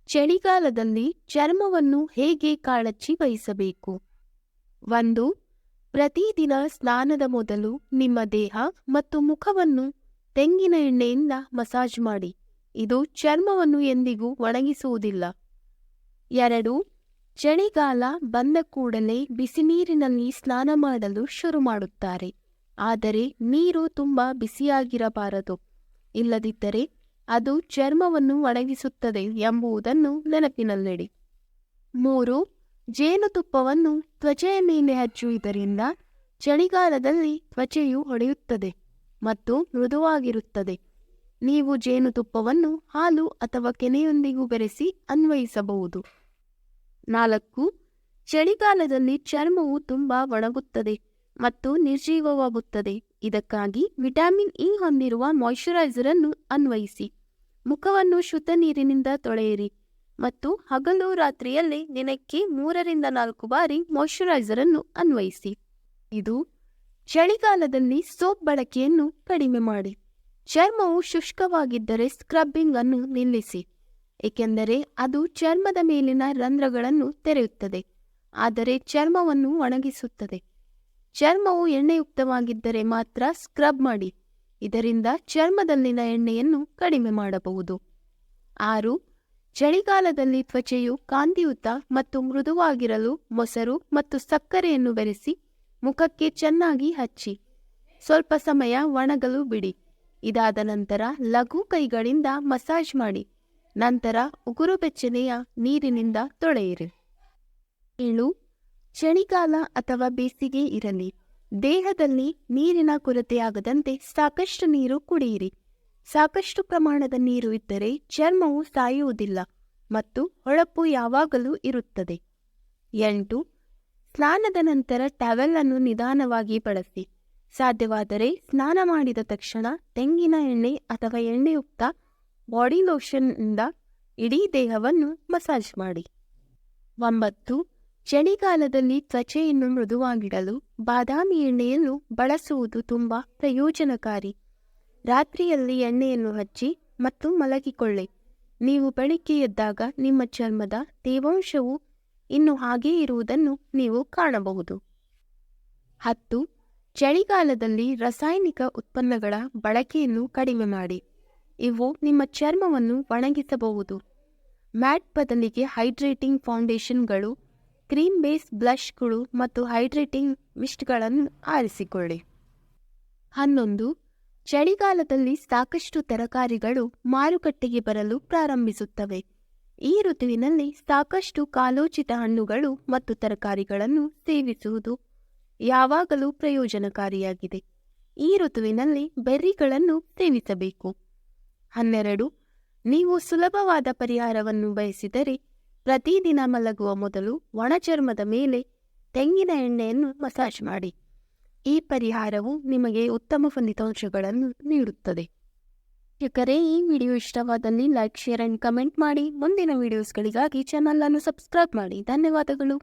ಚಳಿಗಾಲದಲ್ಲಿ ಚರ್ಮವನ್ನು ಹೇಗೆ ಕಾಳಜಿ ವಹಿಸಬೇಕು? 1. ಪ್ರತಿದಿನ ಸ್ನಾನದ ಮೊದಲು ನಿಮ್ಮ ದೇಹ ಮತ್ತು ಮುಖವನ್ನು ತೆಂಗಿನ ಎಣ್ಣೆಯಿಂದ ಮಸಾಜ್ ಮಾಡಿ. ಇದು ಚರ್ಮವನ್ನು ಎಂದಿಗೂ ಒಣಗಿಸುವುದಿಲ್ಲ. 2. ಚಳಿಗಾಲ ಬಂದ ಕೂಡಲೇ ಬಿಸಿನೀರಿನಲ್ಲಿ ಸ್ನಾನ ಮಾಡಲು ಶುರು ಮಾಡುತ್ತಾರೆ. ಆದರೆ ನೀರು ತುಂಬ ಬಿಸಿಯಾಗಿರಬಾರದು, ಇಲ್ಲದಿದ್ದರೆ ಅದು ಚರ್ಮವನ್ನು ಒಣಗಿಸುತ್ತದೆ ಎಂಬುದನ್ನು ನೆನಪಿನಲ್ಲಿಡಿ. 3. ಜೇನುತುಪ್ಪವನ್ನು ತ್ವಚೆಯ ಮೇಲೆ ಹಚ್ಚುವುದರಿಂದ ಚಳಿಗಾಲದಲ್ಲಿ ತ್ವಚೆಯು ಹೊಡೆಯುತ್ತದೆ ಮತ್ತು ಮೃದುವಾಗಿರುತ್ತದೆ. ನೀವು ಜೇನುತುಪ್ಪವನ್ನು ಹಾಲು ಅಥವಾ ಕೆನೆಯೊಂದಿಗೂ ಬೆರೆಸಿ ಅನ್ವಯಿಸಬಹುದು. 4. ಚಳಿಗಾಲದಲ್ಲಿ ಚರ್ಮವು ತುಂಬ ಒಣಗುತ್ತದೆ ಮತ್ತು ನಿರ್ಜೀವವಾಗುತ್ತದೆ. ಇದಕ್ಕಾಗಿ ವಿಟಮಿನ್ ಇ ಹೊಂದಿರುವ ಮಾಯಿಶ್ಚರೈಸರ್ ಅನ್ನು ಅನ್ವಯಿಸಿ. ಮುಖವನ್ನು ಶುದ್ಧ ನೀರಿನಿಂದ ತೊಳೆಯಿರಿ ಮತ್ತು ಹಗಲು ರಾತ್ರಿಯಲ್ಲಿ ದಿನಕ್ಕೆ 3-4 ಬಾರಿ ಮಾಯಿಶ್ಚರೈಸರ್ ಅನ್ನು ಅನ್ವಯಿಸಿ. ಇದು ಚಳಿಗಾಲದಲ್ಲಿ ಸೋಪ್ ಬಳಕೆಯನ್ನು ಕಡಿಮೆ ಮಾಡಿ. ಚರ್ಮವು ಶುಷ್ಕವಾಗಿದ್ದರೆ ಸ್ಕ್ರಬ್ಬಿಂಗ್ ಅನ್ನು ನಿಲ್ಲಿಸಿ, ಏಕೆಂದರೆ ಅದು ಚರ್ಮದ ಮೇಲಿನ ರಂಧ್ರಗಳನ್ನು ತೆರೆಯುತ್ತದೆ, ಆದರೆ ಚರ್ಮವನ್ನು ಒಣಗಿಸುತ್ತದೆ. ಚರ್ಮವು ಎಣ್ಣೆಯುಕ್ತವಾಗಿದ್ದರೆ ಮಾತ್ರ ಸ್ಕ್ರಬ್ ಮಾಡಿ, ಇದರಿಂದ ಚರ್ಮದಲ್ಲಿನ ಎಣ್ಣೆಯನ್ನು ಕಡಿಮೆ ಮಾಡಬಹುದು. 6. ಚಳಿಗಾಲದಲ್ಲಿ ತ್ವಚೆಯು ಕಾಂತಿಯುತ ಮತ್ತು ಮೃದುವಾಗಿರಲು ಮೊಸರು ಮತ್ತು ಸಕ್ಕರೆಯನ್ನು ಬೆರೆಸಿ ಮುಖಕ್ಕೆ ಚೆನ್ನಾಗಿ ಹಚ್ಚಿ ಸ್ವಲ್ಪ ಸಮಯ ಒಣಗಲು ಬಿಡಿ. ಇದಾದ ನಂತರ ಲಘು ಕೈಗಳಿಂದ ಮಸಾಜ್ ಮಾಡಿ. ನಂತರ ಉಗುರು ಬೆಚ್ಚನೆಯ ನೀರಿನಿಂದ ತೊಳೆಯಿರಿ. 7. ಚಳಿಗಾಲ ಅಥವಾ ಬೇಸಿಗೆ ಇರಲಿ, ದೇಹದಲ್ಲಿ ನೀರಿನ ಕೊರತೆಯಾಗದಂತೆ ಸಾಕಷ್ಟು ನೀರು ಕುಡಿಯಿರಿ. ಸಾಕಷ್ಟು ಪ್ರಮಾಣದ ನೀರು ಇದ್ದರೆ ಚರ್ಮವು ಸಾಯುವುದಿಲ್ಲ ಮತ್ತು ಹೊಳಪು ಯಾವಾಗಲೂ ಇರುತ್ತದೆ. 8. ಸ್ನಾನದ ನಂತರ ಟವೆಲ್ ಅನ್ನು ನಿಧಾನವಾಗಿ ಬಳಸಿ. ಸಾಧ್ಯವಾದರೆ ಸ್ನಾನ ಮಾಡಿದ ತಕ್ಷಣ ತೆಂಗಿನ ಎಣ್ಣೆ ಅಥವಾ ಎಣ್ಣೆಯುಕ್ತ ಬಾಡಿ ಲೋಷನ್ನಿಂದ ಇಡೀ ದೇಹವನ್ನು ಮಸಾಜ್ ಮಾಡಿ. 9. ಚಳಿಗಾಲದಲ್ಲಿ ತ್ವಚೆಯನ್ನು ಮೃದುವಾಗಿಡಲು ಬಾದಾಮಿ ಎಣ್ಣೆಯನ್ನು ಬಳಸುವುದು ತುಂಬ ಪ್ರಯೋಜನಕಾರಿ. ರಾತ್ರಿಯಲ್ಲಿ ಎಣ್ಣೆಯನ್ನು ಹಚ್ಚಿ ಮತ್ತು ಮಲಗಿಕೊಳ್ಳಿ. ನೀವು ಬೆಳಿಗ್ಗೆ ಎದ್ದಾಗ ನಿಮ್ಮ ಚರ್ಮದ ತೇವಾಂಶವು ಇನ್ನು ಹಾಗೇ ಇರುವುದನ್ನು ನೀವು ಕಾಣಬಹುದು. 10. ಚಳಿಗಾಲದಲ್ಲಿ ರಾಸಾಯನಿಕ ಉತ್ಪನ್ನಗಳ ಬಳಕೆಯನ್ನು ಕಡಿಮೆ ಮಾಡಿ. ಇವು ನಿಮ್ಮ ಚರ್ಮವನ್ನು ಒಣಗಿಸಬಹುದು. ಮ್ಯಾಟ್ ಬದಲಿಗೆ ಹೈಡ್ರೇಟಿಂಗ್ ಫೌಂಡೇಶನ್ಗಳು, ಕ್ರೀಮ್ ಬೇಸ್ ಬ್ಲಷ್ಗಳು ಮತ್ತು ಹೈಡ್ರೇಟಿಂಗ್ ಮಿಸ್ಟ್ಗಳನ್ನು ಆರಿಸಿಕೊಳ್ಳಿ. 11. ಚಳಿಗಾಲದಲ್ಲಿ ಸಾಕಷ್ಟು ತರಕಾರಿಗಳು ಮಾರುಕಟ್ಟೆಗೆ ಬರಲು ಪ್ರಾರಂಭಿಸುತ್ತವೆ. ಈ ಋತುವಿನಲ್ಲಿ ಸಾಕಷ್ಟು ಕಾಲೋಚಿತ ಹಣ್ಣುಗಳು ಮತ್ತು ತರಕಾರಿಗಳನ್ನು ಸೇವಿಸುವುದು ಯಾವಾಗಲೂ ಪ್ರಯೋಜನಕಾರಿಯಾಗಿದೆ. ಈ ಋತುವಿನಲ್ಲಿ ಬೆರ್ರಿಗಳನ್ನು ಸೇವಿಸಬೇಕು. 12. ನೀವು ಸುಲಭವಾದ ಪರಿಹಾರವನ್ನು ಬಯಸಿದರೆ ಪ್ರತಿದಿನ ಮಲಗುವ ಮೊದಲು ಒಣಚರ್ಮದ ಮೇಲೆ ತೆಂಗಿನ ಎಣ್ಣೆಯನ್ನು ಮಸಾಜ್ ಮಾಡಿ. ಈ ಪರಿಹಾರವು ನಿಮಗೆ ಉತ್ತಮ ಫಲಿತಾಂಶಗಳನ್ನು ನೀಡುತ್ತದೆ. ವೀಕ್ಷಕರೇ, ಈ ವಿಡಿಯೋ ಇಷ್ಟವಾದಲ್ಲಿ ಲೈಕ್, ಶೇರ್ ಅಂಡ್ ಕಮೆಂಟ್ ಮಾಡಿ. ಮುಂದಿನ ವಿಡಿಯೋಸ್ಗಳಿಗಾಗಿ ಚಾನಲ್ ಅನ್ನು ಸಬ್ಸ್ಕ್ರೈಬ್ ಮಾಡಿ. ಧನ್ಯವಾದಗಳು.